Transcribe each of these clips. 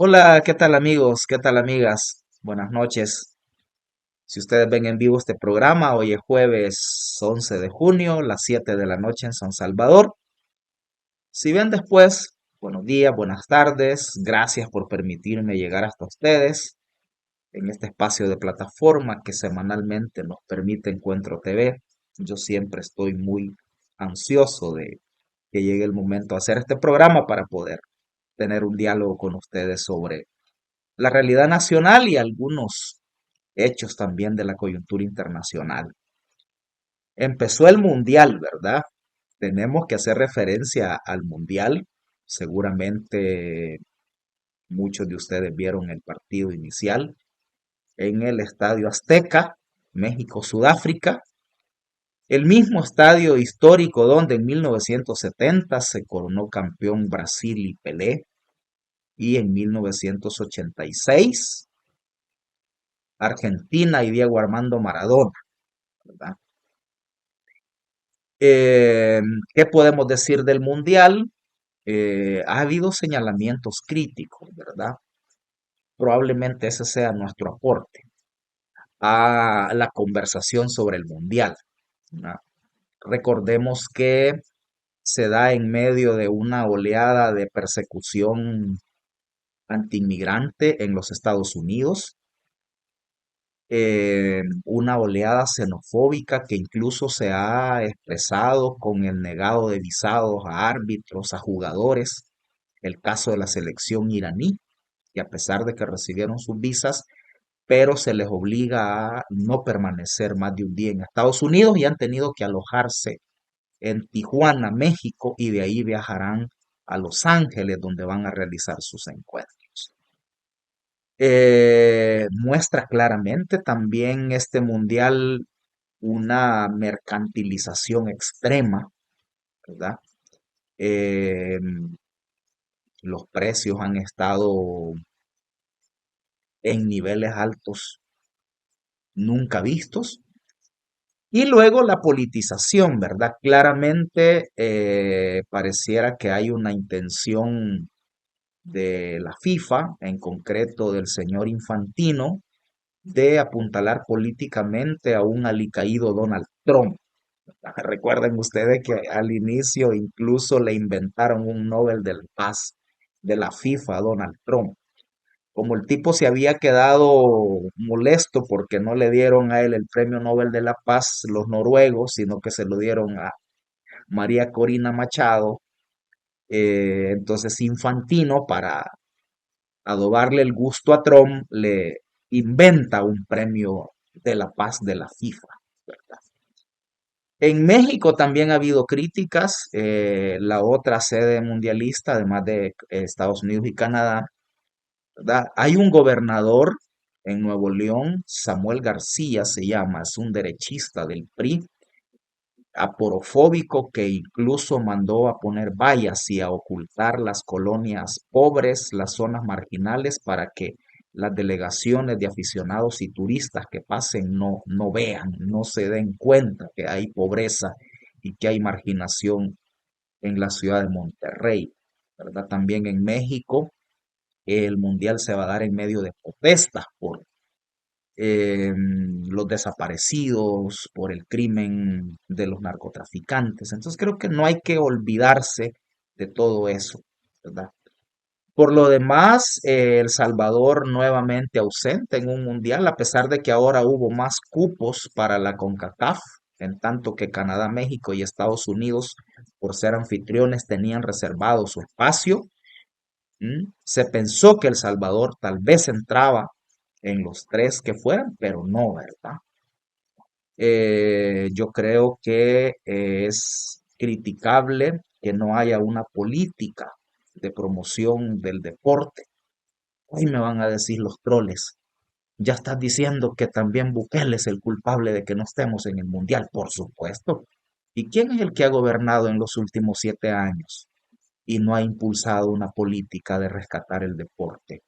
Hola, ¿qué tal amigos? ¿Qué tal amigas? Buenas noches. Si ustedes ven en vivo este programa, hoy es jueves 11 de junio, las 7 de la noche en San Salvador. Si ven después, buenos días, buenas tardes, gracias por permitirme llegar hasta ustedes en este espacio de plataforma que semanalmente nos permite Encuentro TV. Yo siempre estoy muy ansioso de que llegue el momento de hacer este programa para poder tener un diálogo con ustedes sobre la realidad nacional y algunos hechos también de la coyuntura internacional. Empezó el mundial, ¿verdad? Tenemos que hacer referencia al mundial. Seguramente muchos de ustedes vieron el partido inicial en el Estadio Azteca, México-Sudáfrica, el mismo estadio histórico donde en 1970 se coronó campeón Brasil y Pelé, y en 1986 Argentina y Diego Armando Maradona, ¿verdad? Eh, ¿Qué podemos decir del Mundial? Ha habido señalamientos críticos, ¿verdad? Probablemente ese sea nuestro aporte a la conversación sobre el Mundial, ¿verdad? Recordemos que se da en medio de una oleada de persecución antiinmigrante en los Estados Unidos, una oleada xenofóbica que incluso se ha expresado con el negado de visados a árbitros, a jugadores, el caso de la selección iraní, que a pesar de que recibieron sus visas, pero se les obliga a no permanecer más de un día en Estados Unidos y han tenido que alojarse en Tijuana, México, y de ahí viajarán a Los Ángeles, donde van a realizar sus encuentros. Muestra claramente también este mundial una mercantilización extrema, ¿verdad? Eh, los precios han estado en niveles altos nunca vistos. Y luego la politización, ¿verdad? Claramente pareciera que hay una intención de la FIFA, en concreto del señor Infantino, de apuntalar políticamente a un alicaído Donald Trump. Recuerden ustedes que al inicio incluso le inventaron un Nobel de la Paz de la FIFA a Donald Trump. Como el tipo se había quedado molesto porque no le dieron a él el premio Nobel de la Paz los noruegos, sino que se lo dieron a María Corina Machado, entonces Infantino, para adobarle el gusto a Trump, le inventa un premio de la paz de la FIFA, ¿verdad? En México también ha habido críticas, la otra sede mundialista, además de Estados Unidos y Canadá, ¿verdad? Hay un gobernador en Nuevo León, Samuel García se llama, es un derechista del PRI, aporofóbico, que incluso mandó a poner vallas y a ocultar las colonias pobres, las zonas marginales, para que las delegaciones de aficionados y turistas que pasen no vean, no se den cuenta que hay pobreza y que hay marginación en la ciudad de Monterrey, ¿verdad? También en México el mundial se va a dar en medio de protestas por los desaparecidos, por el crimen de los narcotraficantes. Entonces creo que no hay que olvidarse de todo eso, ¿verdad? Por lo demás, El Salvador nuevamente ausente en un mundial, a pesar de que ahora hubo más cupos para la CONCACAF, en tanto que Canadá, México y Estados Unidos, por ser anfitriones, tenían reservado su espacio. Se pensó que El Salvador tal vez entraba en los tres que fueran, pero no, ¿verdad? Yo creo que es criticable que no haya una política de promoción del deporte. Hoy me van a decir los troles, ya estás diciendo que también Bukele es el culpable de que no estemos en el mundial, por supuesto. ¿Y quién es el que ha gobernado en los últimos 7 años y no ha impulsado una política de rescatar el deporte?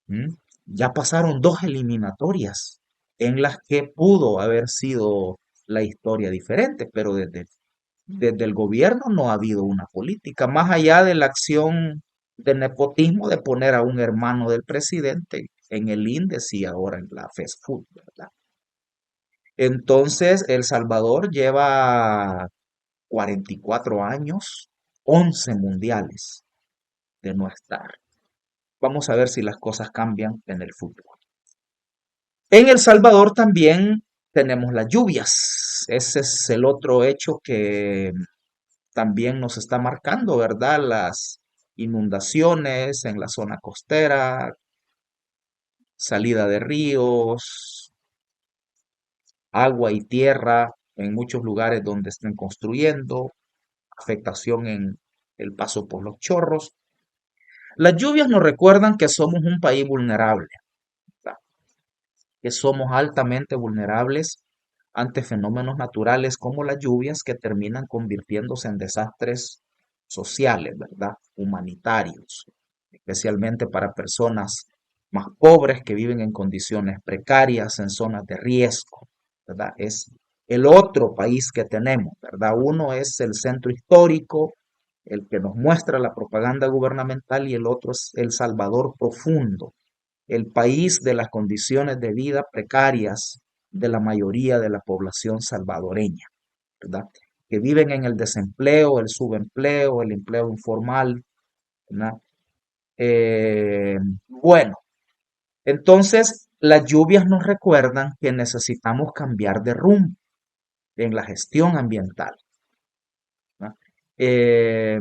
¿Mm? Ya pasaron dos eliminatorias en las que pudo haber sido la historia diferente, pero desde el gobierno no ha habido una política, más allá de la acción de nepotismo de poner a un hermano del presidente en el Indes y ahora en la fast food, ¿verdad? Entonces, El Salvador lleva 44 años, 11 mundiales de no estar. Vamos a ver si las cosas cambian en el futuro. En El Salvador también tenemos las lluvias. Ese es el otro hecho que también nos está marcando, ¿verdad? Las inundaciones en la zona costera, salida de ríos, agua y tierra en muchos lugares donde estén construyendo, afectación en el paso por los chorros. Las lluvias nos recuerdan que somos un país vulnerable, ¿verdad? Que somos altamente vulnerables ante fenómenos naturales como las lluvias que terminan convirtiéndose en desastres sociales, ¿verdad? Humanitarios, especialmente para personas más pobres que viven en condiciones precarias, en zonas de riesgo, ¿verdad? Es el otro país que tenemos, ¿verdad? Uno es el centro histórico, el que nos muestra la propaganda gubernamental, y el otro es El Salvador profundo, el país de las condiciones de vida precarias de la mayoría de la población salvadoreña, ¿verdad? Que viven en el desempleo, el subempleo, el empleo informal, ¿verdad? Bueno, entonces las lluvias nos recuerdan que necesitamos cambiar de rumbo en la gestión ambiental, ¿verdad? Eh,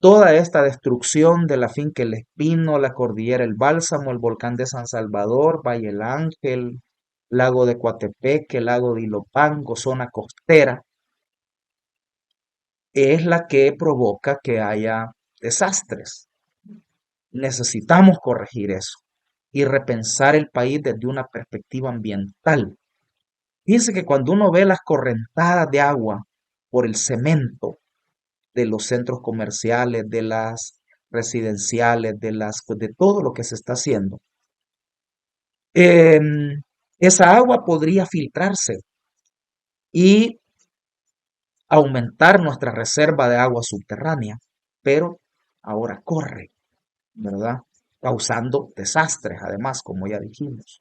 Toda esta destrucción de la finca El Espino, la cordillera El Bálsamo, el volcán de San Salvador, Valle El Ángel, lago de Coatepeque, lago de Ilopango, zona costera, es la que provoca que haya desastres. Necesitamos corregir eso y repensar el país desde una perspectiva ambiental. Fíjense que cuando uno ve las correntadas de agua por el cemento de los centros comerciales, de las residenciales, de todo lo que se está haciendo, em, esa agua podría filtrarse y aumentar nuestra reserva de agua subterránea, pero ahora corre, ¿verdad? Causando desastres, además, como ya dijimos.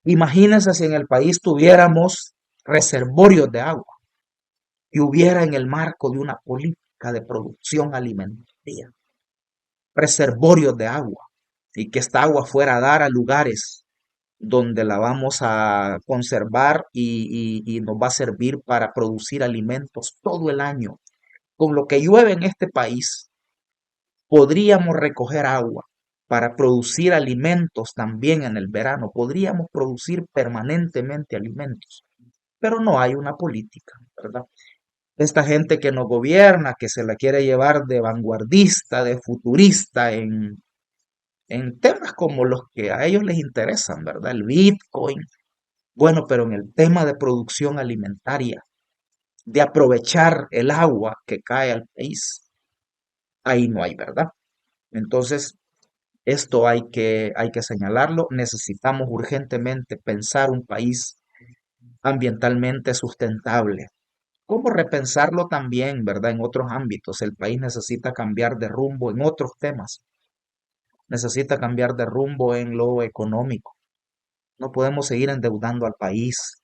Imagínense si en el país tuviéramos reservorios de agua y hubiera en el marco de una política de producción alimentaria reservorios de agua y que esta agua fuera a dar a lugares donde la vamos a conservar y nos va a servir para producir alimentos todo el año. Con lo que llueve en este país, podríamos recoger agua para producir alimentos también en el verano. Podríamos producir permanentemente alimentos, pero no hay una política, ¿verdad? Esta gente que nos gobierna, que se la quiere llevar de vanguardista, de futurista en temas como los que a ellos les interesan, ¿verdad? El Bitcoin. Bueno, pero en el tema de producción alimentaria, de aprovechar el agua que cae al país, ahí no hay, ¿verdad? Entonces, esto hay que señalarlo. Necesitamos urgentemente pensar un país ambientalmente sustentable. ¿Cómo repensarlo también, verdad? En otros ámbitos. El país necesita cambiar de rumbo en otros temas. Necesita cambiar de rumbo en lo económico. No podemos seguir endeudando al país.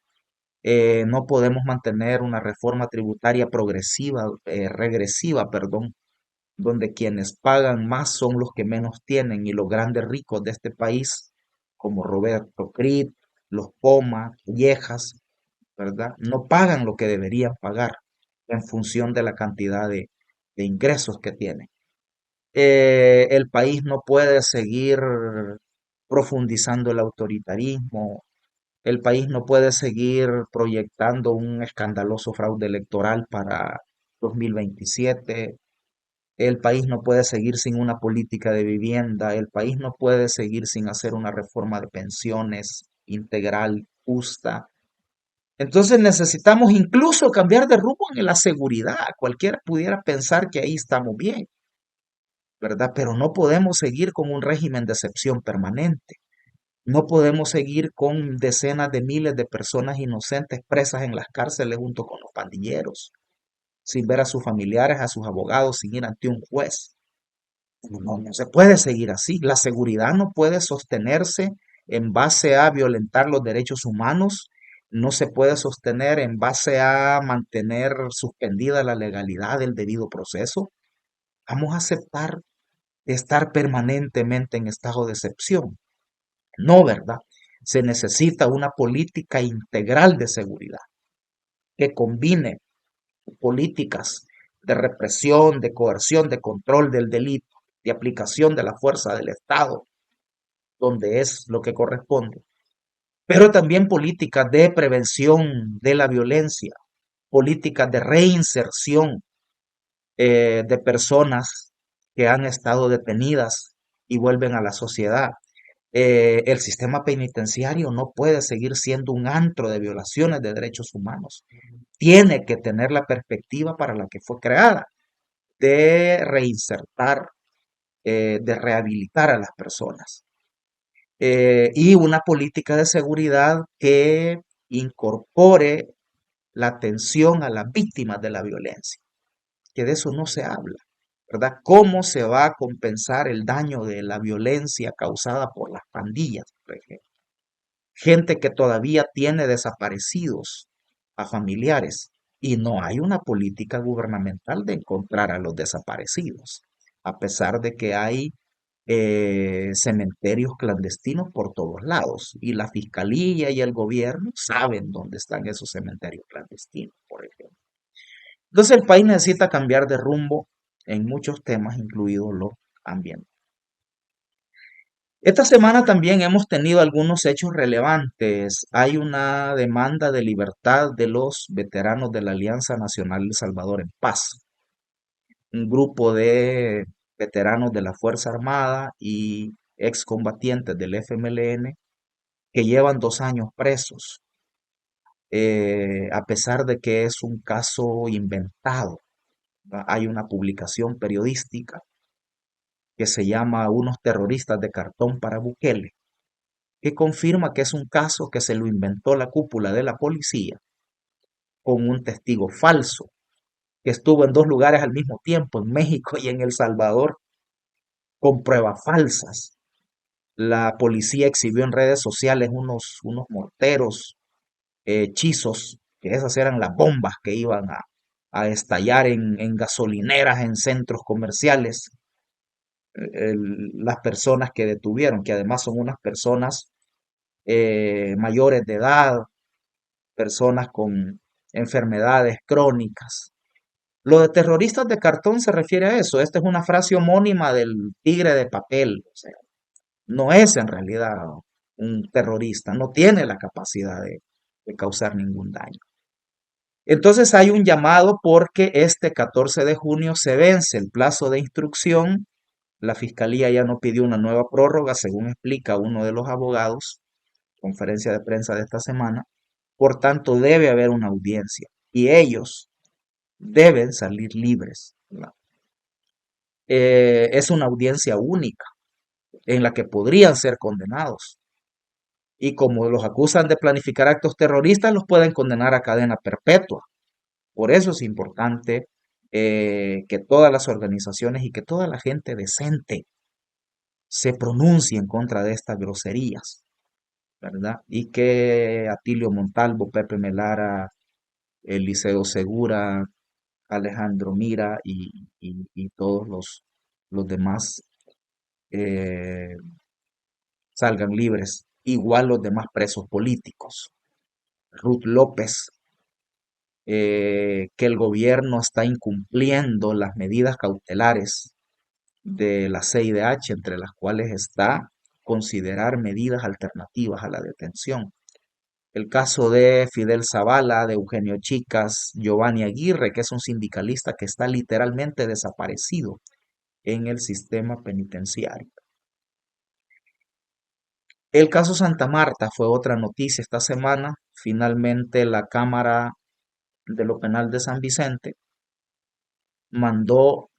No podemos mantener una reforma tributaria progresiva, regresiva, perdón, donde quienes pagan más son los que menos tienen y los grandes ricos de este país, como Roberto Crip, los Poma, Viejas, ¿verdad? No pagan lo que deberían pagar en función de la cantidad de ingresos que tienen. El país no puede seguir profundizando el autoritarismo, el país no puede seguir proyectando un escandaloso fraude electoral para 2027. El país no puede seguir sin una política de vivienda. El país no puede seguir sin hacer una reforma de pensiones integral, justa. Entonces necesitamos incluso cambiar de rumbo en la seguridad. Cualquiera pudiera pensar que ahí estamos bien, ¿verdad? Pero no podemos seguir con un régimen de excepción permanente. No podemos seguir con decenas de miles de personas inocentes presas en las cárceles junto con los pandilleros, sin ver a sus familiares, a sus abogados, sin ir ante un juez. No se puede seguir así. La seguridad no puede sostenerse en base a violentar los derechos humanos, no se puede sostener en base a mantener suspendida la legalidad del debido proceso. Vamos a aceptar estar permanentemente en estado de excepción. No, ¿verdad? Se necesita una política integral de seguridad que combine políticas de represión, de coerción, de control del delito, de aplicación de la fuerza del Estado, donde es lo que corresponde, pero también políticas de prevención de la violencia, políticas de reinserción de personas que han estado detenidas y vuelven a la sociedad. El sistema penitenciario no puede seguir siendo un antro de violaciones de derechos humanos. Tiene que tener la perspectiva para la que fue creada, de reinsertar, de rehabilitar a las personas. Y una política de seguridad que incorpore la atención a las víctimas de la violencia, que de eso no se habla, ¿verdad? ¿Cómo se va a compensar el daño de la violencia causada por las pandillas, por ejemplo? Gente que todavía tiene desaparecidos a familiares y no hay una política gubernamental de encontrar a los desaparecidos, a pesar de que hay cementerios clandestinos por todos lados y la fiscalía y el gobierno saben dónde están esos cementerios clandestinos, por ejemplo. Entonces el país necesita cambiar de rumbo en muchos temas, incluido lo ambiental. Esta semana también hemos tenido algunos hechos relevantes. Hay una demanda de libertad de los veteranos de la Alianza Nacional El Salvador en Paz, un grupo de veteranos de la Fuerza Armada y excombatientes del FMLN que llevan 2 años presos, a pesar de que es un caso inventado. ¿Va? Hay una publicación periodística que se llama Unos terroristas de cartón para Bukele, que confirma que es un caso que se lo inventó la cúpula de la policía con un testigo falso, que estuvo en 2 lugares al mismo tiempo, en México y en El Salvador, con pruebas falsas. La policía exhibió en redes sociales unos morteros hechizos, que esas eran las bombas que iban a estallar en gasolineras, en centros comerciales. Las personas que detuvieron, que además son unas personas mayores de edad, personas con enfermedades crónicas. Lo de terroristas de cartón se refiere a eso. Esta es una frase homónima del tigre de papel. O sea, no es en realidad un terrorista, no tiene la capacidad de causar ningún daño. Entonces hay un llamado porque este 14 de junio se vence el plazo de instrucción. La fiscalía ya no pidió una nueva prórroga, según explica uno de los abogados, conferencia de prensa de esta semana. Por tanto, debe haber una audiencia y ellos deben salir libres, ¿verdad? Es una audiencia única en la que podrían ser condenados. Y como los acusan de planificar actos terroristas, los pueden condenar a cadena perpetua. Por eso es importante que todas las organizaciones y que toda la gente decente se pronuncie en contra de estas groserías, ¿verdad? Y que Atilio Montalvo, Pepe Melara, Eliseo Segura, Alejandro Mira y todos los demás eh, salgan libres, igual los demás presos políticos. Ruth López, que el gobierno está incumpliendo las medidas cautelares de la CIDH, entre las cuales está considerar medidas alternativas a la detención. El caso de Fidel Zavala, de Eugenio Chicas, Giovanni Aguirre, que es un sindicalista que está literalmente desaparecido en el sistema penitenciario. El caso Santa Marta fue otra noticia esta semana. Finalmente la Cámara de lo Penal de San Vicente mandó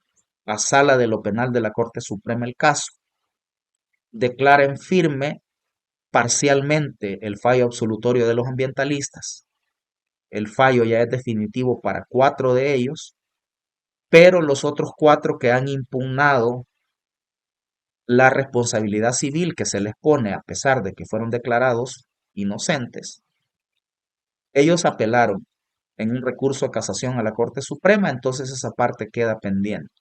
a Sala de lo Penal de la Corte Suprema el caso. Declara en firme parcialmente el fallo absolutorio de los ambientalistas. El fallo ya es definitivo para 4 de ellos, pero los otros 4 que han impugnado la responsabilidad civil que se les pone a pesar de que fueron declarados inocentes. Ellos apelaron en un recurso de casación a la Corte Suprema, entonces esa parte queda pendiente.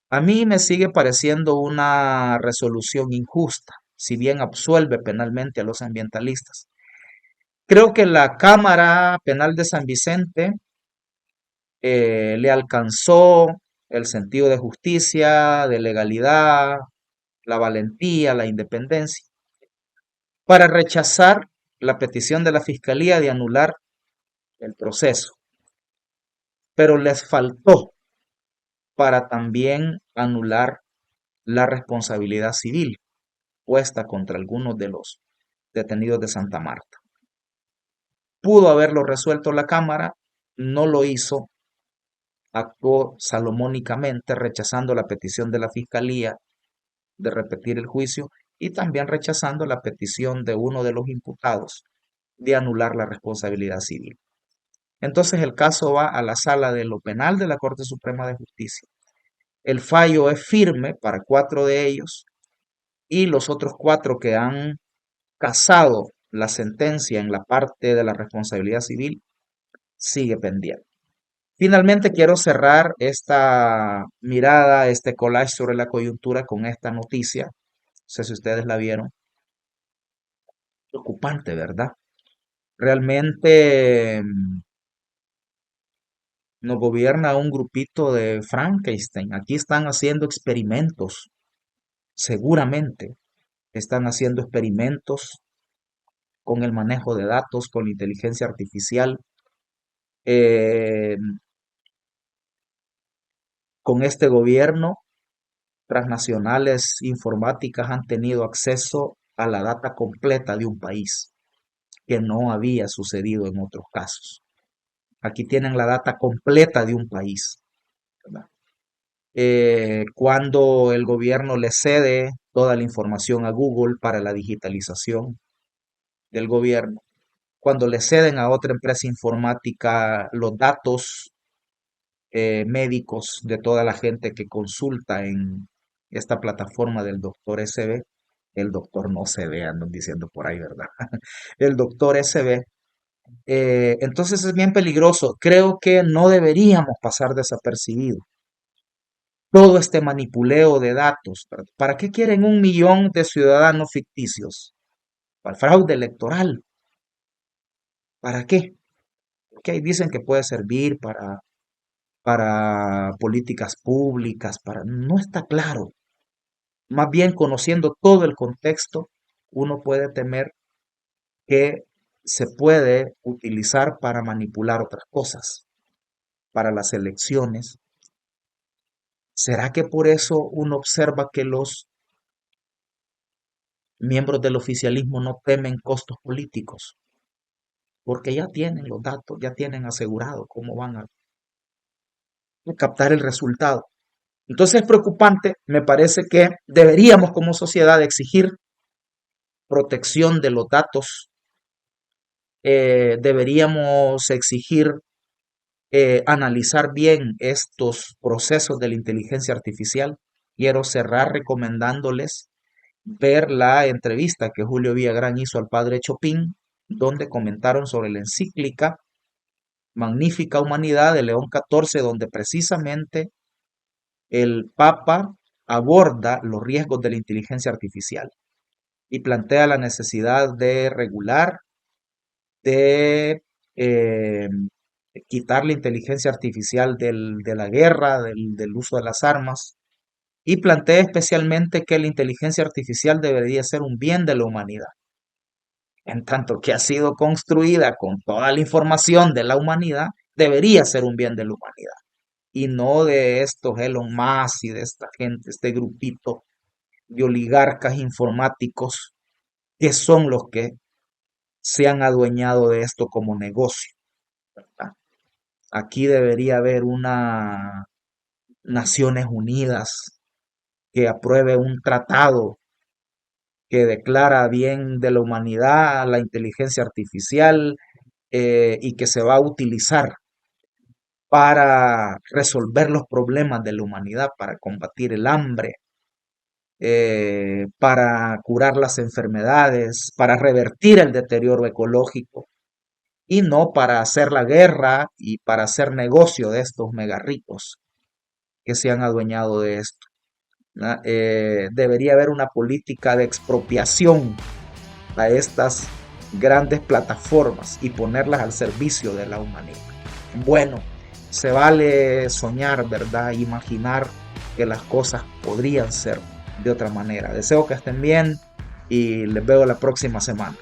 A mí me sigue pareciendo una resolución injusta, si bien absuelve penalmente a los ambientalistas. Creo que la Cámara Penal de San Vicente le alcanzó el sentido de justicia, de legalidad, la valentía, la independencia, para rechazar la petición de la Fiscalía de anular el proceso. Pero les faltó para también anular la responsabilidad civil puesta contra algunos de los detenidos de Santa Marta. Pudo haberlo resuelto la Cámara, no lo hizo, actuó salomónicamente rechazando la petición de la Fiscalía de repetir el juicio y también rechazando la petición de uno de los imputados de anular la responsabilidad civil. Entonces el caso va a la sala de lo penal de la Corte Suprema de Justicia. El fallo es firme para 4 de ellos y los otros 4 que han casado la sentencia en la parte de la responsabilidad civil sigue pendiente. Finalmente quiero cerrar esta mirada, este collage sobre la coyuntura con esta noticia. No sé si ustedes la vieron. Preocupante, ¿verdad? Realmente nos gobierna un grupito de Frankenstein. Aquí están haciendo experimentos, seguramente están haciendo experimentos con el manejo de datos, con la inteligencia artificial. Eh, con este gobierno, transnacionales informáticas han tenido acceso a la data completa de un país, que no había sucedido en otros casos. Aquí tienen la data completa de un país, ¿verdad? Cuando el gobierno le cede toda la información a Google para la digitalización del gobierno, cuando le ceden a otra empresa informática los datos médicos de toda la gente que consulta en esta plataforma del doctor SB, el doctor no se ve, andan diciendo por ahí, ¿verdad? El doctor SB. Entonces es bien peligroso. Creo que no deberíamos pasar desapercibido todo este manipuleo de datos. ¿Para qué quieren 1 millón de ciudadanos ficticios? Para el fraude electoral. ¿Para qué? Porque ahí dicen que puede servir para políticas públicas, para... No está claro. Más bien, conociendo todo el contexto, uno puede temer que se puede utilizar para manipular otras cosas, para las elecciones. ¿Será que por eso uno observa que los miembros del oficialismo no temen costos políticos? Porque ya tienen los datos, ya tienen asegurado cómo van a captar el resultado. Entonces es preocupante, me parece que deberíamos como sociedad exigir protección de los datos, deberíamos exigir analizar bien estos procesos de la inteligencia artificial. Quiero cerrar recomendándoles ver la entrevista que Julio Villagrán hizo al padre Chopin, donde comentaron sobre la encíclica Magnífica Humanidad de León XIV, donde precisamente el Papa aborda los riesgos de la inteligencia artificial y plantea la necesidad de regular, de quitar la inteligencia artificial de la guerra, del uso de las armas, y plantea especialmente que la inteligencia artificial debería ser un bien de la humanidad, en tanto que ha sido construida con toda la información de la humanidad, debería ser un bien de la humanidad, y no de estos Elon Musk y de esta gente, este grupito de oligarcas informáticos que son los que se han adueñado de esto como negocio, ¿verdad? Aquí debería haber una Naciones Unidas que apruebe un tratado que declara bien de la humanidad la inteligencia artificial y que se va a utilizar para resolver los problemas de la humanidad, para combatir el hambre, para curar las enfermedades, para revertir el deterioro ecológico y no para hacer la guerra y para hacer negocio de estos mega ricos que se han adueñado de esto. Debería haber una política de expropiación a estas grandes plataformas y ponerlas al servicio de la humanidad. Bueno, se vale soñar, ¿verdad? Imaginar que las cosas podrían ser de otra manera. Deseo que estén bien y les veo la próxima semana.